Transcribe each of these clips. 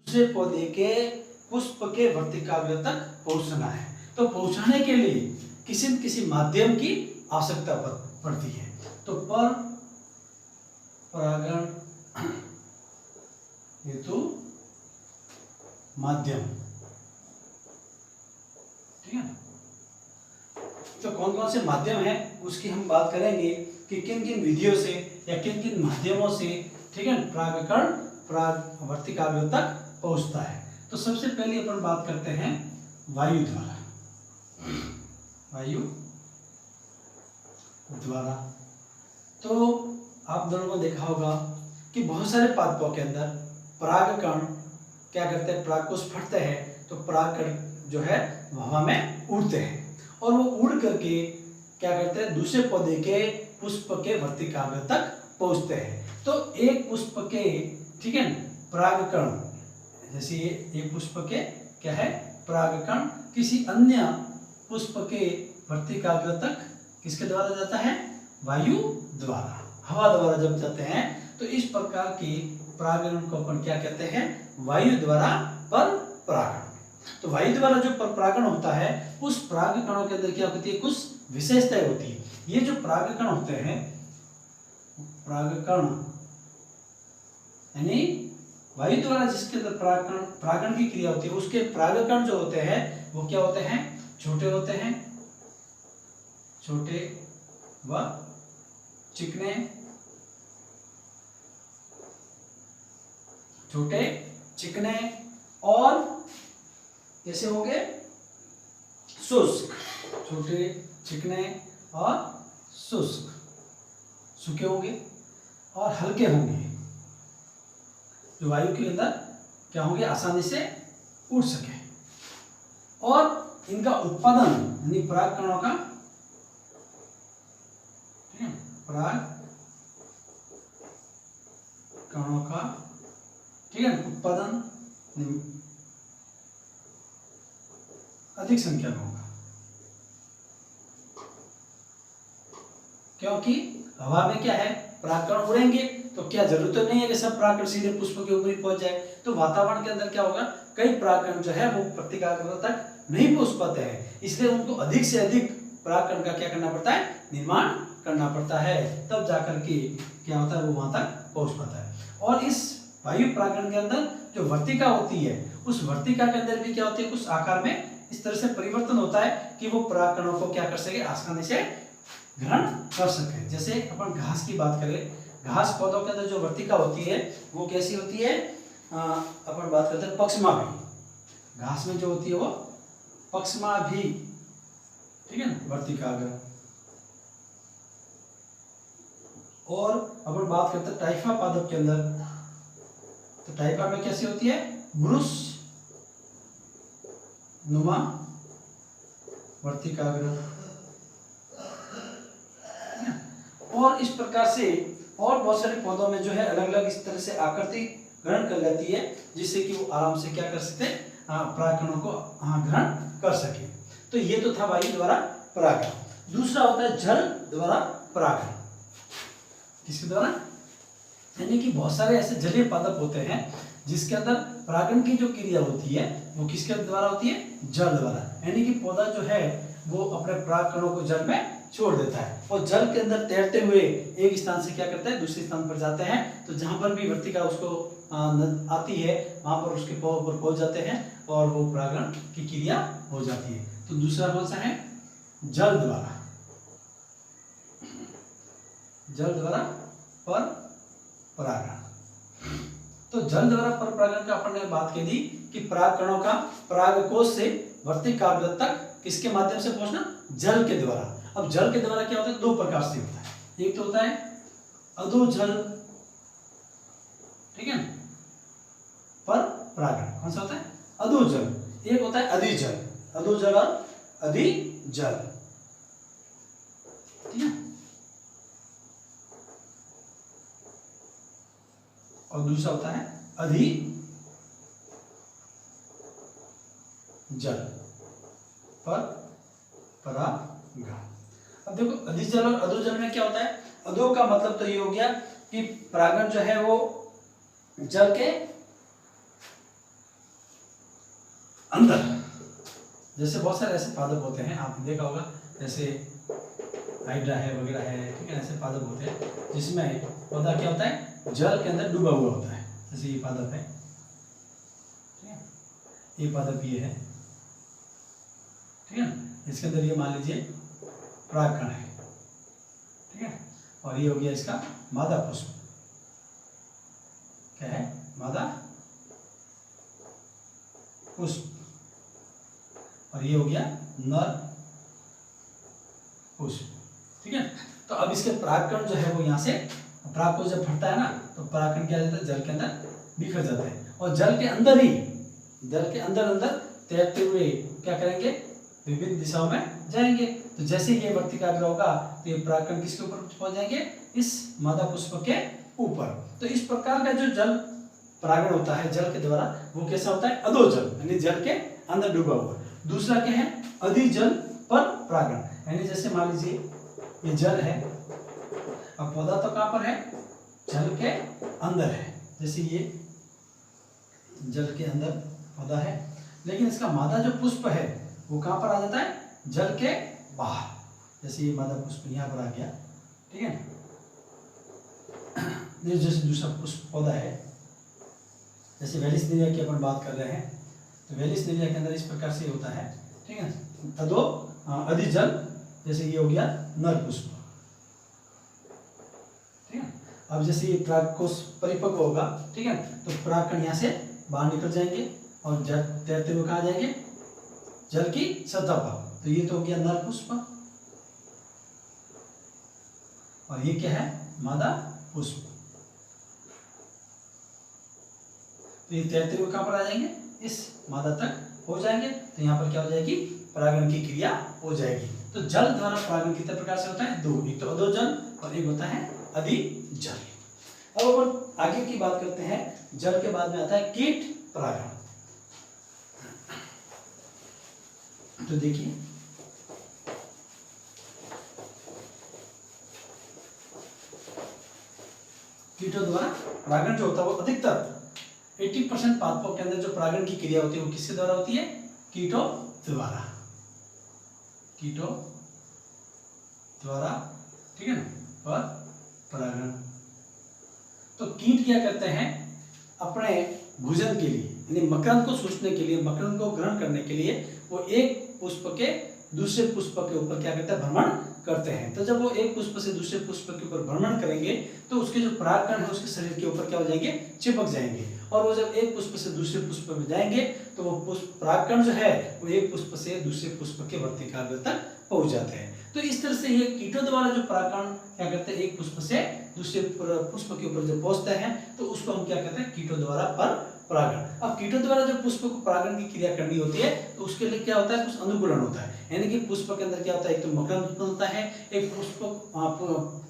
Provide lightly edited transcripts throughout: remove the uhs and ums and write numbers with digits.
दूसरे पौधे के पुष्प के वर्तिकाग्र तक पहुंचना है। तो पहुंचाने के लिए किसी न किसी माध्यम की आवश्यकता पड़ती है। तो पर परागण हेतु माध्यम, ठीक है। तो कौन कौन से माध्यम है उसकी हम बात करेंगे कि किन किन विधियों से या किन किन माध्यमों से, ठीक है, परागकण परागवर्तिकाग्र तक पहुंचता है। तो सबसे पहले अपन बात करते हैं वायु द्वारा। वायु द्वारा तो आप दोनों को देखा होगा कि बहुत सारे पादपों के अंदर परागकण क्या करते हैं, परागकोश फटते हैं तो परागकण जो है हवा में उड़ते हैं और वो उड़ करके क्या करते हैं, दूसरे पौधे के पुष्प के वर्तिकाग्र तक पहुंचते हैं। तो एक पुष्प के, ठीक है, परागकण, जैसे ये पुष्प के क्या है, परागकण किसी अन्य पुष्प के वर्तिकाग्र तक किसके द्वारा जाता है, वायु द्वारा, हवा द्वारा जब जाते हैं तो इस प्रकार की परागण को अपन क्या कहते हैं, वायु द्वारा पर परागण। तो वायु द्वारा जो पर परागण होता है उस परागकणों के अंदर क्या होती है, कुछ विशेषताएं होती है। ये जो परागकण होते हैं, परागकण यानी वायु द्वारा जिसके अंदर परागण की क्रिया होती है उसके परागकण जो होते हैं वो क्या होते हैं, छोटे होते हैं, छोटे व चिकने, छोटे चिकने और कैसे होंगे, शुष्क, छोटे चिकने और शुष्क, सूखे होंगे और हल्के होंगे, जो वायु के अंदर क्या होंगे, आसानी से उड़ सके। और इनका उत्पादन यानी परागकणों का, परागकणों का, ठीक है, उत्पादन अधिक संख्या में होगा, क्योंकि हवा में क्या है, परागकण उड़ेंगे तो क्या जरूरत तो नहीं है कि सब परागकण सीधे पुष्प के ऊपर ही पहुंच जाए। तो वातावरण के अंदर क्या होगा, कई परागकण जो है वो वर्तिकाग्र तक नहीं पहुंच पाते हैं, इसलिए उनको अधिक से अधिक परागकण का क्या करना पड़ता है, निर्माण करना पड़ता है, तब जाकर के क्या होता है, वो वहां तक पहुंच पाता है। और इस वायु परागकण के अंदर जो वर्तिका होती है उस वर्तिका के अंदर भी क्या होती है, कुछ आकार में इस तरह से परिवर्तन होता है कि वो परागकणों को क्या कर सके, आसानी से ग्रहण कर सके। जैसे अपन घास की बात करें, घास पौधों के अंदर जो वर्तिका होती है वो कैसी होती है, अपन बात करते हैं पक्षमाभी। घास में जो होती है वो पक्षमाभी, ठीक है ना, वर्तिकाग्र। और अपन बात करते हैं टाइफा पादप के अंदर, तो टाइफा में कैसी होती है, ब्रुश नुमा वर्तिकाग्र। और इस प्रकार से और बहुत सारे पौधों में जो है अलग अलग इस तरह से आकृति ग्रहण कर लेती है, जिससे कि वो आराम से क्या कर सकते हैं, परागकणों को ग्रहण कर सके। तो ये तो था वायु द्वारा परागण। दूसरा होता है जल द्वारा परागण। किसके द्वारा, यानी कि बहुत सारे ऐसे जलीय पादप होते हैं जिसके अंदर परागण की जो क्रिया होती है वो किसके द्वारा होती है, जल द्वारा। यानी कि पौधा जो है वो अपने परागकणों को जल में छोड़ देता है और जल के अंदर तैरते हुए एक स्थान से क्या करता है, दूसरे स्थान पर जाते हैं। तो जहां पर भी वर्तिका उसको आती है वहां पर उसके पर पहुंच जाते हैं और वो परागण की क्रिया हो जाती है। तो दूसरा कौन सा है, जल द्वारा, जल द्वारा पर परागण। तो जल द्वारा पर परागण का अपन ने बात की थी कि परागकणों का परागकोश से वर्तिकाग्र तक किसके माध्यम से पहुंचना, जल के द्वारा। अब जल के द्वारा क्या होता है, दो प्रकार से होता है। एक तो होता है अधोजल, ठीक है, पर परागण कौन सा होता है, अधोजल। एक होता है अधिजल, अधोजल और अधिजल, ठीक है। और दूसरा होता है अधिजल पर परागण। अब देखो अधिजल और अधोजल में क्या होता है, अधो का मतलब तो ये हो गया कि परागण जो है वो जल के अंदर, जैसे बहुत सारे ऐसे पादप होते हैं, आपने देखा होगा, जैसे हाइड्रा है वगैरह है, ठीक है, ऐसे पादप होते हैं जिसमें पौधा क्या होता है, जल के अंदर डूबा हुआ होता है। जैसे ये पादप है, ठीक है, ये पादप ये है, ठीक है, इसके अंदर ये मान लीजिए परागकण है, ठीक है, और ये हो गया इसका मादा पुष्प। क्या है, मादा पुष्प, और ये हो गया नर पुष्प, ठीक है। तो अब इसके परागकण जो है वो यहाँ से परागकोश जब फटता है ना, तो परागकण क्या जाता है, जल के अंदर बिखर जाता है, और जल के अंदर ही, जल के अंदर अंदर तैरते हुए क्या करेंगे, विभिन्न दिशाओं में जाएंगे। तो जैसे ही ये वर्तिकाग्र होगा तो ये परागकण किसके ऊपर पहुंच जाएंगे, इस मादा पुष्प के ऊपर। तो इस प्रकार का जो जल परागण होता है जल के द्वारा, वो कैसा होता है, अधोजल, यानी जल के अंदर डूबा हुआ। दूसरा क्या है, अधिजल पर परागण, यानी जैसे मान लीजिए ये जल है, अब पौधा तो कहां पर है, जल के अंदर है, जैसे ये जल के अंदर पौधा है, लेकिन इसका मादा जो पुष्प है वो कहां पर आ जाता है, जल के बाहर। जैसे ये मादा पुष्प यहाँ पर आ गया, ठीक है, जैसे दूसरा पुष्प पौधा है, जैसे वेलिसनेरिया की अपन बात कर रहे हैं, तो वेलिसनेरिया के अंदर इस प्रकार से होता है, ठीक है, अधो अधिजल, जैसे ये हो गया नर पुष्प, ठीक है। अब जैसे ये परागकोश परिपक्व होगा, ठीक है, तो परागकण यहाँ से बाहर निकल जाएंगे और जल तैरते हुए कहाँ जाएंगे, जल की सतह पर। तो ये तो हो गया नर पुष्प, और ये क्या है, मादा पुष्प। तो ये तैरते हुए कहां पर आ जाएंगे, इस मादा तक हो जाएंगे। तो यहाँ पर क्या हो जाएगी, परागण की क्रिया हो जाएगी। तो जल द्वारा परागण कितने प्रकार से होता है, दो, एक तो अधोजल और एक होता है अधिजल। अब अपन आगे की बात करते हैं, जल के बाद में आता है कीट परागण। तो देखिए, कीटों द्वारा परागण जो होता है वो अधिकतर 80% पादपों के अंदर जो परागण की क्रिया होती है वो किसके द्वारा होती है, कीटों द्वारा, कीटों द्वारा, ठीक है ना, पर परागण। तो कीट क्या करते हैं, अपने भोजन के लिए, यानी मकरंद को चूसने के लिए, मकरंद को ग्रहण करने के लिए वो एक पुष्प के दूसरे पुष्प के ऊपर क्या करते हैं, भ्रमण करते हैं। तो जब वो एक पुष्प से दूसरे पुष्प के ऊपर भ्रमण करेंगे तो उसके जो परागकण है उसके शरीर के ऊपर क्या हो जाएंगे, चिपक जाएंगे, और वो जब एक पुष्प से दूसरे पुष्प में जाएंगे तो वो पुष्प परागकण जो है वो एक पुष्प से दूसरे पुष्प के वर्तिकाग्र तक पहुंच जाते हैं। तो इस तरह से ये कीटों द्वारा जो परागकण क्या करते हैं, एक पुष्प से दूसरे पुष्प के ऊपर जब पहुंचते हैं तो उसको हम क्या कहते हैं, कीटों द्वारा पर परागण। अब कीटों द्वारा जब पुष्प को परागण की क्रिया करनी होती है तो उसके लिए क्या होता है, कुछ अनुकूलन होता है, यानी कि पुष्प के अंदर क्या होता है, एक तो मकरंद उत्पन्न होता है, एक पुष्प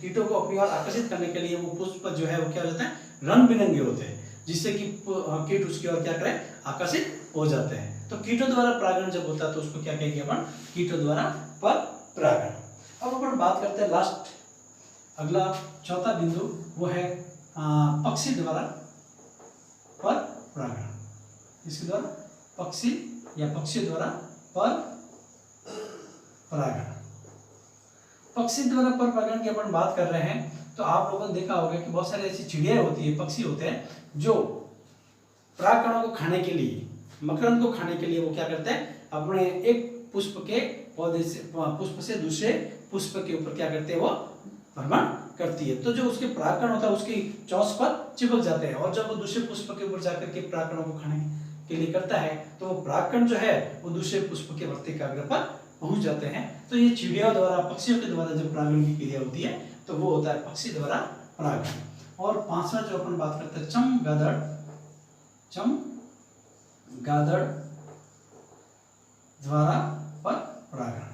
कीटों को अपनी ओर आकर्षित करने के लिए वो पुष्प जो है वो क्या हो जाता है, रंग बिरंगे होते हैं, जिससे कि कीट उसकी ओर क्या करें, आकर्षित हो जाते हैं। तो कीटों द्वारा परागण जब होता है तो उसको क्या कहेंगे अपन, कीटों द्वारा पर परागण। अब अपन बात करते हैं लास्ट, अगला चौथा बिंदु वो है पक्षी द्वारा पर परागण। इसके द्वारा पक्षी या पक्षी द्वारा पर परागण। पक्षी द्वारा पर परागण की अपन बात कर रहे हैं तो आप लोगों ने देखा होगा कि बहुत सारी ऐसी चिड़िया होती है, पक्षी होते हैं जो परागकणों को खाने के लिए, मकरंद को खाने के लिए वो क्या करते हैं, अपने एक पुष्प के पौधे से पुष्प से दूसरे पुष्प के ऊपर क्या करते हैं, वो भ्रमण करती है। तो जो उसके परागकण होता है उसकी चोंच पर चिपक जाते हैं, और जब वो दूसरे पुष्प के ऊपर जाकर के परागकणों को खाने के लिए करता है तो वो परागकण जो है वो दूसरे पुष्प के वर्तिकाग्र पर पहुंच जाते हैं। तो ये चिड़िया द्वारा, पक्षियों के द्वारा जब परागण की क्रिया होती है तो वो होता है पक्षी द्वारा परागण। और पांचवा जो अपन बात करते हैं चमगादड़, चमगादड़ द्वारा पर परागण।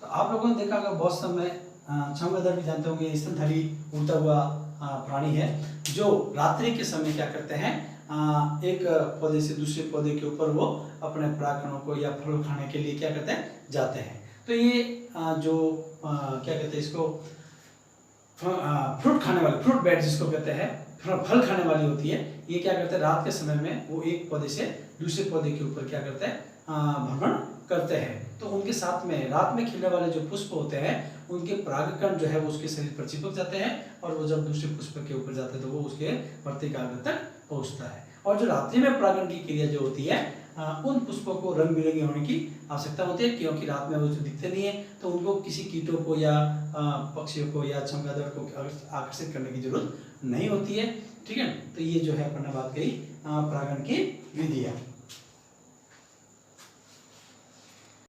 तो आप लोगों ने देखा होगा बहुत समय, चमगादड़ भी जानते होंगे, स्तनधारी उड़ता हुआ प्राणी है जो रात्रि के समय क्या करते हैं, एक पौधे से दूसरे पौधे के ऊपर वो अपने परागकणों को या फल खाने के लिए क्या करते हैं, जाते हैं। तो ये जो क्या कहते हैं इसको, फ्रूट खाने वाले, फ्रूट बैट जिसको कहते हैं, फल खाने वाली होती है, ये क्या करते हैं रात के समय में वो एक पौधे से दूसरे पौधे के ऊपर क्या करते हैं भ्रमण करते हैं। तो उनके साथ में रात में खिलने वाले जो पुष्प होते हैं उनके परागकण जो है वो उसके शरीर पर चिपक जाते हैं और वो जब दूसरे पुष्प के ऊपर जाते हैं तो वो उसके वर्तिकाग्र तक पहुंचता है। और जो रात्रि में परागण की क्रिया जो होती है उन पुष्पों को रंग बिरंगे होने की आवश्यकता होती है, क्योंकि रात में वो जो दिखते नहीं है तो उनको किसी कीटों को या पक्षियों को या चमगादड़ को आकर्षित करने की जरूरत नहीं होती है। ठीक है, तो ये जो है अपन ने बात कही परागण की विधियां।